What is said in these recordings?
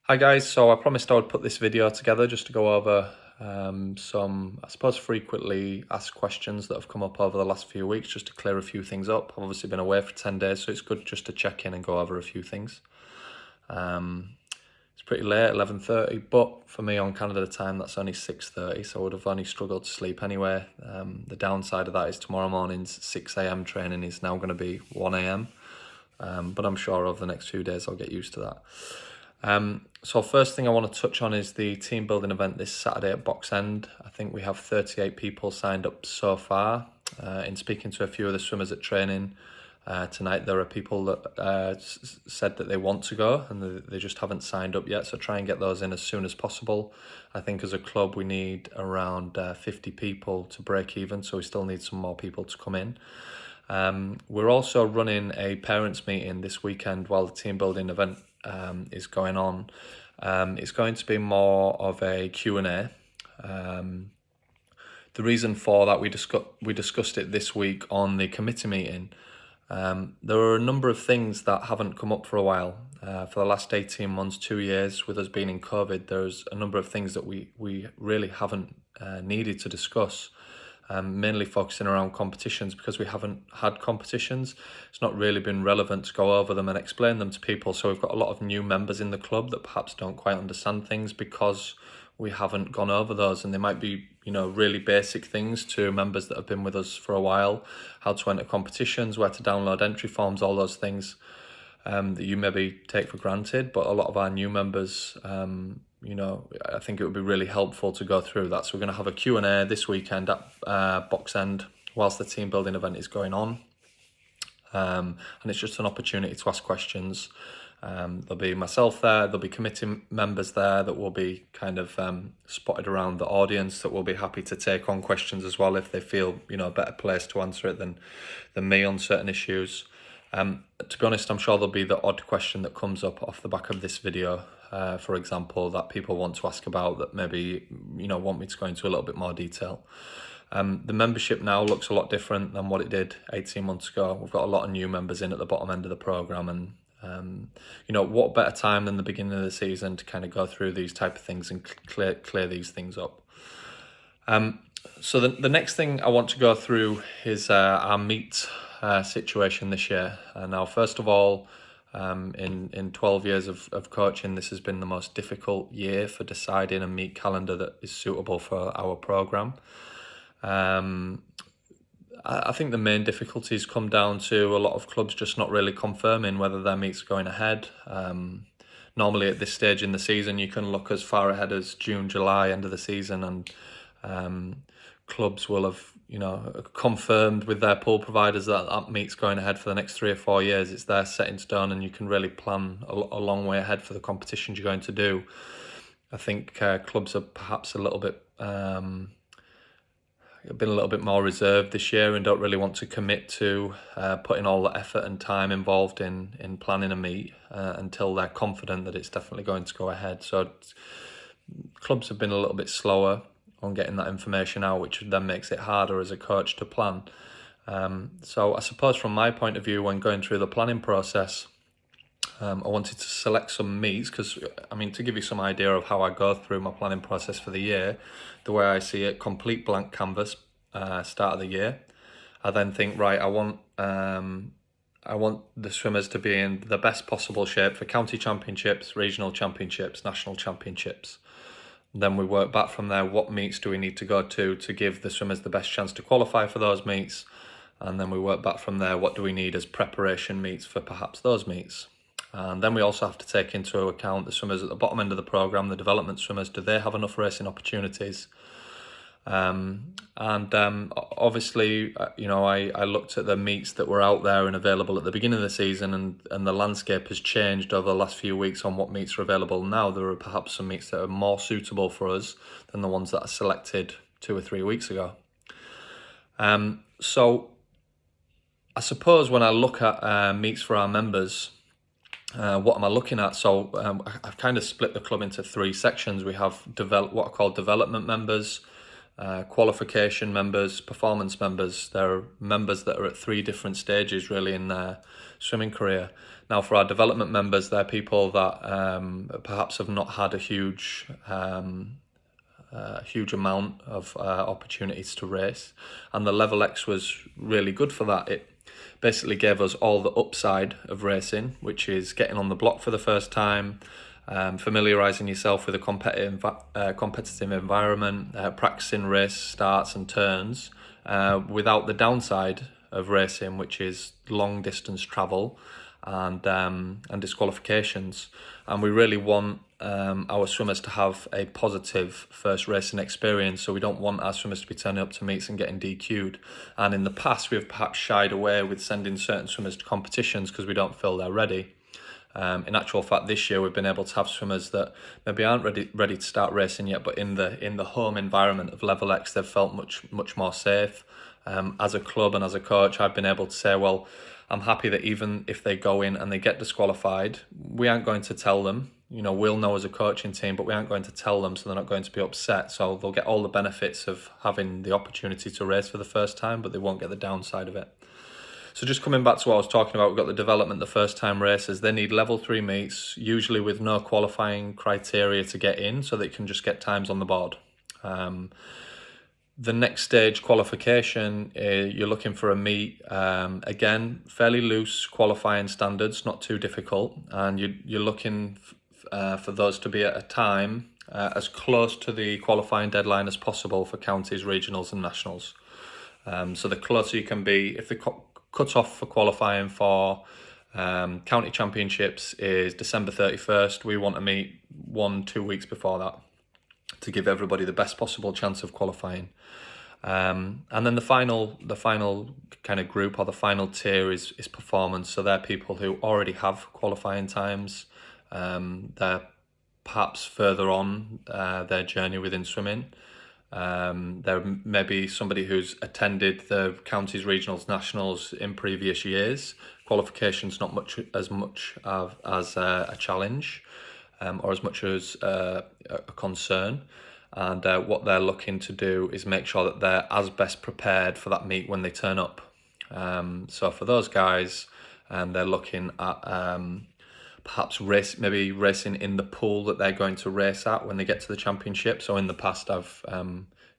Hi guys, so I promised I would put this video together just to go over some, I suppose, frequently asked questions that have come up over the last few weeks, just to clear a few things up. I've obviously been away for 10 days, so it's good just to check in and go over a few things. It's pretty late, 11:30, but for me on Canada time, that's only 6:30, so I would have only struggled to sleep anyway. The downside of that is tomorrow morning's 6 a.m. training is now going to be 1 a.m. But I'm sure over the next few days I'll get used to that. So first thing I want to touch on is the team building event this Saturday at Box End. I think we have 38 people signed up so far. In speaking to a few of the swimmers at training tonight, there are people that said that they want to go and they just haven't signed up yet. So try and get those in as soon as possible. I think as a club we need around 50 people to break even, so we still need some more people to come in. We're also running a parents meeting this weekend while the team building event is going on. It's going to be more of a Q&A. The reason for that, we discussed it this week on the committee meeting. There are a number of things that haven't come up for a while. For the last 18 months, 2 years, with us being in COVID, there's a number of things that we really haven't needed to discuss. Mainly focusing around competitions, because we haven't had competitions. It's not really been relevant to go over them and explain them to people. So we've got a lot of new members in the club that perhaps don't quite understand things because we haven't gone over those, and they might be, really basic things to members that have been with us for a while. How to enter competitions, where to download entry forms, all those things that you maybe take for granted. But a lot of our new members, I think it would be really helpful to go through that. So we're going to have a Q&A this weekend at Box End whilst the team building event is going on. And it's just an opportunity to ask questions. There'll be myself there, there'll be committee members there that will be kind of spotted around the audience, that will be happy to take on questions as well if they feel, a better place to answer it than me on certain issues. To be honest, I'm sure there'll be the odd question that comes up off the back of this video, for example, that people want to ask about that maybe, want me to go into a little bit more detail. The membership now looks a lot different than what it did 18 months ago. We've got a lot of new members in at the bottom end of the programme, and what better time than the beginning of the season to kind of go through these type of things and clear these things up. So the next thing I want to go through is our meet situation this year. Now, first of all, in 12 years of coaching, this has been the most difficult year for deciding a meet calendar that is suitable for our programme. I think the main difficulties come down to a lot of clubs just not really confirming whether their meet's going ahead. Normally at this stage in the season, you can look as far ahead as June, July, end of the season, and clubs will have, confirmed with their pool providers that meet's going ahead for the next 3 or 4 years. It's there set in stone, and you can really plan a long way ahead for the competitions you're going to do. I think clubs are perhaps been a little bit more reserved this year and don't really want to commit to putting all the effort and time involved in planning a meet until they're confident that it's definitely going to go ahead. So clubs have been a little bit slower on getting that information out, which then makes it harder as a coach to plan. So I suppose from my point of view, when going through the planning process, I wanted to select some meets because, to give you some idea of how I go through my planning process for the year, the way I see it, complete blank canvas, start of the year. I then think, right, I want the swimmers to be in the best possible shape for county championships, regional championships, national championships. Then we work back from there. What meets do we need to go to give the swimmers the best chance to qualify for those meets? And then we work back from there. What do we need as preparation meets for perhaps those meets? And then we also have to take into account the swimmers at the bottom end of the programme, the development swimmers. Do they have enough racing opportunities? Obviously, I looked at the meets that were out there and available at the beginning of the season, and the landscape has changed over the last few weeks on what meets are available now. There are perhaps some meets that are more suitable for us than the ones that are selected 2 or 3 weeks ago. So I suppose when I look at meets for our members, what am I looking at? So I've kind of split the club into 3 sections. We have what I call development members, qualification members, performance members. There are members that are at 3 different stages really in their swimming career. Now for our development members, they're people that perhaps have not had a huge amount of opportunities to race, and the Level X was really good for that. It basically gave us all the upside of racing, which is getting on the block for the first time, familiarising yourself with a competitive environment, practicing race starts and turns, without the downside of racing, which is long distance travel and disqualifications. And we really want our swimmers to have a positive first racing experience, so we don't want our swimmers to be turning up to meets and getting DQ'd. And in the past we've perhaps shied away with sending certain swimmers to competitions because we don't feel they're ready. In actual fact, this year we've been able to have swimmers that maybe aren't ready to start racing yet, but in the home environment of Level X they've felt much more safe. As a club and as a coach, I've been able to say, well, I'm happy that even if they go in and they get disqualified, we aren't going to tell them. We'll know as a coaching team, but we aren't going to tell them, so they're not going to be upset. So they'll get all the benefits of having the opportunity to race for the first time, but they won't get the downside of it. So just coming back to what I was talking about, we've got the development, the first time racers. They need level 3 meets, usually with no qualifying criteria to get in, so they can just get times on the board. The next stage, qualification, you're looking for a meet, again, fairly loose qualifying standards, not too difficult, and you're looking for those to be at a time as close to the qualifying deadline as possible for counties, regionals and nationals. So the closer you can be, if the cut-off for qualifying for county championships is December 31st, we want to meet 1-2 weeks before that to give everybody the best possible chance of qualifying. And then the final kind of group, or the final tier, is performance. So they're people who already have qualifying times. They're perhaps further on their journey within swimming. There may be somebody who's attended the counties, regionals, nationals in previous years. Qualification's not as much as a challenge, or as much as a concern. And what they're looking to do is make sure that they're as best prepared for that meet when they turn up. So for those guys, they're looking at perhaps maybe racing in the pool that they're going to race at when they get to the championship. So in the past, I've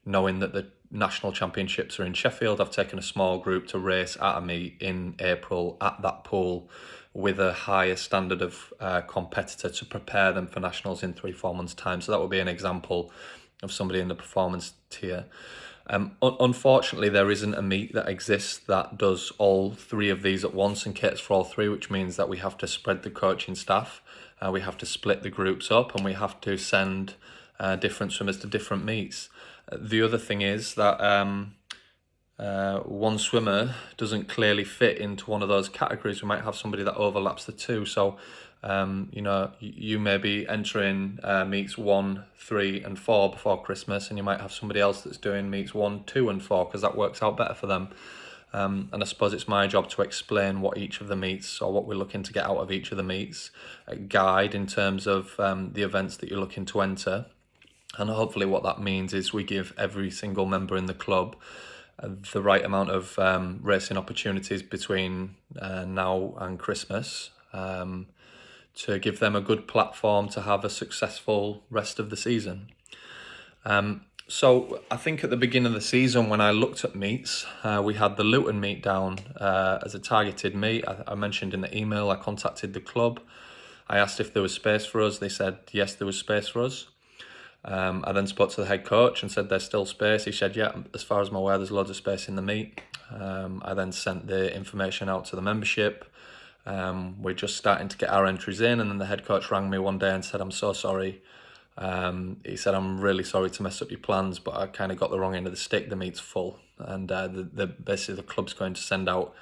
knowing that the national championships are in Sheffield, I've taken a small group to race at a meet in April at that pool with a higher standard of competitor to prepare them for nationals in 3-4 months' time. So that would be an example of somebody in the performance tier. Unfortunately, there isn't a meet that exists that does all 3 of these at once and caters for all 3, which means that we have to spread the coaching staff, we have to split the groups up, and we have to send different swimmers to different meets. The other thing is that one swimmer doesn't clearly fit into one of those categories. We might have somebody that overlaps the 2. So, you may be entering meets 1, 3 and 4 before Christmas, and you might have somebody else that's doing meets 1, 2 and 4 because that works out better for them. And I suppose it's my job to explain what each of the meets, or what we're looking to get out of each of the meets, a guide in terms of the events that you're looking to enter. And hopefully what that means is we give every single member in the club the right amount of racing opportunities between now and Christmas, to give them a good platform to have a successful rest of the season. So I think at the beginning of the season, when I looked at meets, we had the Luton meet down as a targeted meet. I mentioned in the email, I contacted the club. I asked if there was space for us. They said yes, there was space for us. I then spoke to the head coach and said there's still space. He said, yeah, as far as I'm aware, there's loads of space in the meet. I then sent the information out to the membership. We're just starting to get our entries in, and then the head coach rang me one day and said, I'm so sorry. He said, I'm really sorry to mess up your plans, but I kind of got the wrong end of the stick. The meet's full, and basically the club's going to send out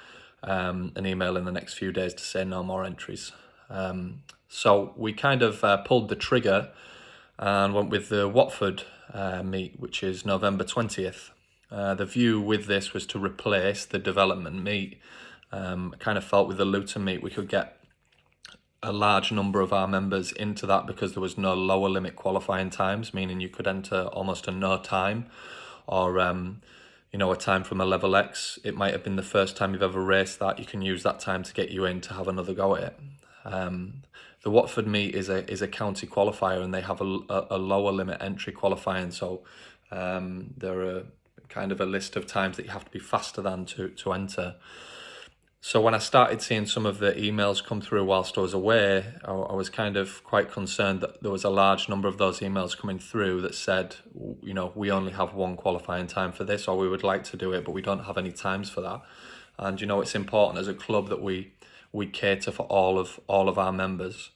an email in the next few days to say no more entries. So we kind of pulled the trigger and went with the Watford meet, which is November 20th. The view with this was to replace the development meet. I kind of felt with the Luton meet we could get a large number of our members into that because there was no lower limit qualifying times, meaning you could enter almost a no time or a time from a level X. It might have been the first time you've ever raced that. You can use that time to get you in to have another go at it. The Watford meet is a county qualifier, and they have a lower limit entry qualifying. So there are kind of a list of times that you have to be faster than to enter. So when I started seeing some of the emails come through whilst I was away, I was kind of quite concerned that there was a large number of those emails coming through that said, we only have one qualifying time for this, or we would like to do it, but we don't have any times for that. And it's important as a club that we cater for all of our members.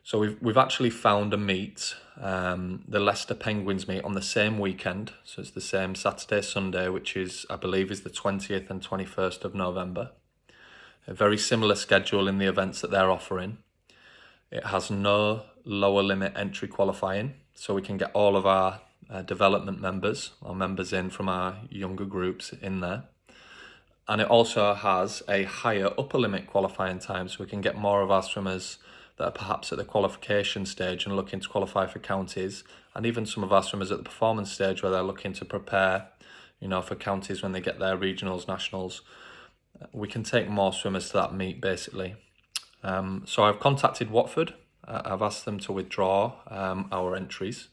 So we've actually found a meet, the Leicester Penguins meet, on the same weekend. So it's the same Saturday, Sunday, which I believe is the 20th and 21st of November. A very similar schedule in the events that they're offering. It has no lower limit entry qualifying, so we can get all of our development members, or members in from our younger groups, in there. And it also has a higher upper limit qualifying time, so we can get more of our swimmers that are perhaps at the qualification stage and looking to qualify for counties, and even some of our swimmers at the performance stage where they're looking to prepare, for counties when they get their regionals, nationals. We can take more swimmers to that meet, basically. So I've contacted Watford. I've asked them to withdraw our entries.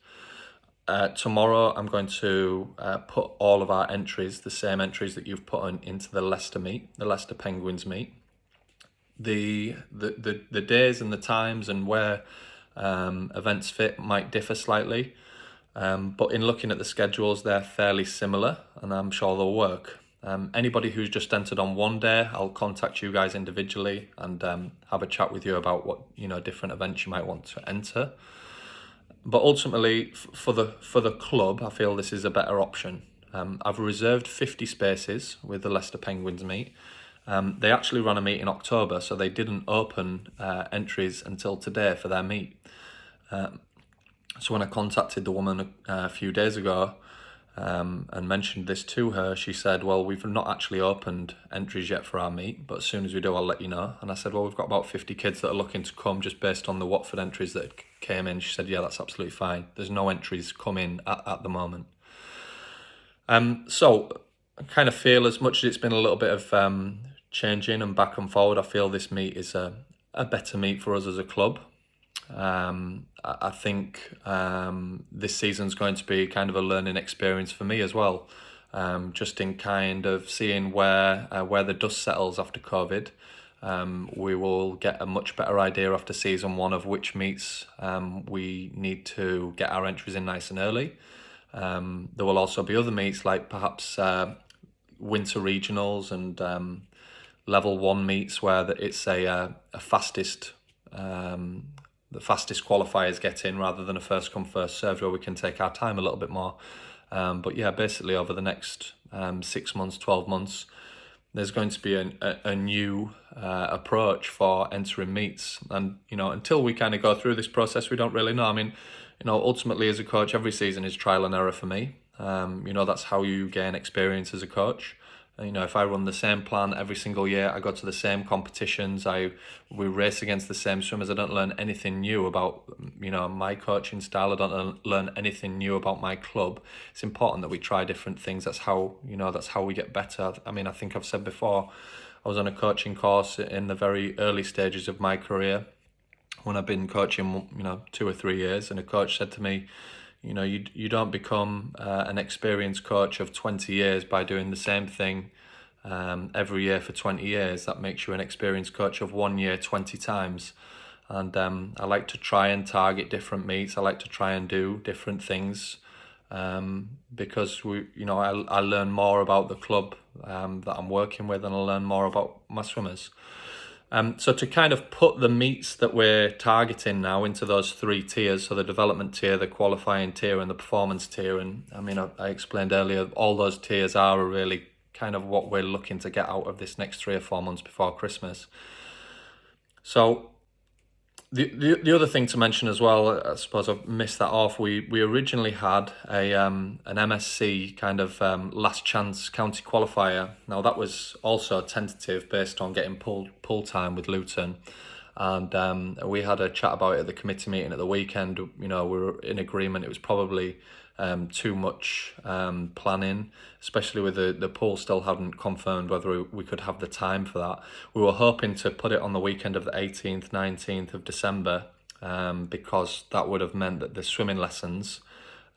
Tomorrow I'm going to put all of our entries, the same entries that you've put into the Leicester meet, the Leicester Penguins meet. The days and the times and where events fit might differ slightly, but in looking at the schedules, they're fairly similar, and I'm sure they'll work. Anybody who's just entered on one day, I'll contact you guys individually and have a chat with you about what different events you might want to enter. But ultimately, for the club, I feel this is a better option. I've reserved 50 spaces with the Leicester Penguins meet. They actually ran a meet in October, so they didn't open entries until today for their meet. So when I contacted the woman a few days ago, and mentioned this to her, she said, well, we've not actually opened entries yet for our meet, but as soon as we do, I'll let you know. And I said, well, we've got about 50 kids that are looking to come just based on the Watford entries that came in. She said, yeah, that's absolutely fine. There's no entries come in at the moment. So I kind of feel, as much as it's been a little bit of changing and back and forward, I feel this meet is a better meet for us as a club. I think this season's going to be kind of a learning experience for me as well, just in kind of seeing where the dust settles after COVID. We will get a much better idea after season one of which meets we need to get our entries in nice and early. There will also be other meets like perhaps winter regionals and level one meets where it's a fastest the fastest qualifiers get in rather than a first come first served, where we can take our time a little bit more. But yeah, basically over the next 6 months, 12 months, there's going to be a new approach for entering meets. And, until we kind of go through this process, we don't really know. I mean, ultimately as a coach, every season is trial and error for me. That's how you gain experience as a coach. If I run the same plan every single year, I go to the same competitions, we race against the same swimmers, I don't learn anything new about, my coaching style. I don't learn anything new about my club. It's important that we try different things. That's how we get better. I mean, I think I've said before, I was on a coaching course in the very early stages of my career when I've been coaching, 2 or 3 years, and a coach said to me, you don't become an experienced coach of 20 years by doing the same thing every year for 20 years. That makes you an experienced coach of 1 year 20 times. And I like to try and target different meets. I like to try and do different things because I learn more about the club that I'm working with, and I learn more about my swimmers. So to kind of put the meets that we're targeting now into those 3 tiers, so the development tier, the qualifying tier, and the performance tier, and I mean, I explained earlier, all those tiers are really kind of what we're looking to get out of this next 3 or 4 months before Christmas. So the other thing to mention as well, I suppose I've missed that off, we originally had an MSc kind of last chance county qualifier. Now that was also tentative based on getting pool time with Luton, and we had a chat about it at the committee meeting at the weekend. You know, we were in agreement it was probably too much planning, especially with the pool still hadn't confirmed whether we could have the time for that. We were hoping to put it on the weekend of the 18th, 19th of December, because that would have meant that the swimming lessons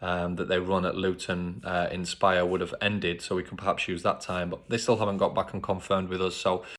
that they run at Luton Inspire would have ended, so we can perhaps use that time. But they still haven't got back and confirmed with us, so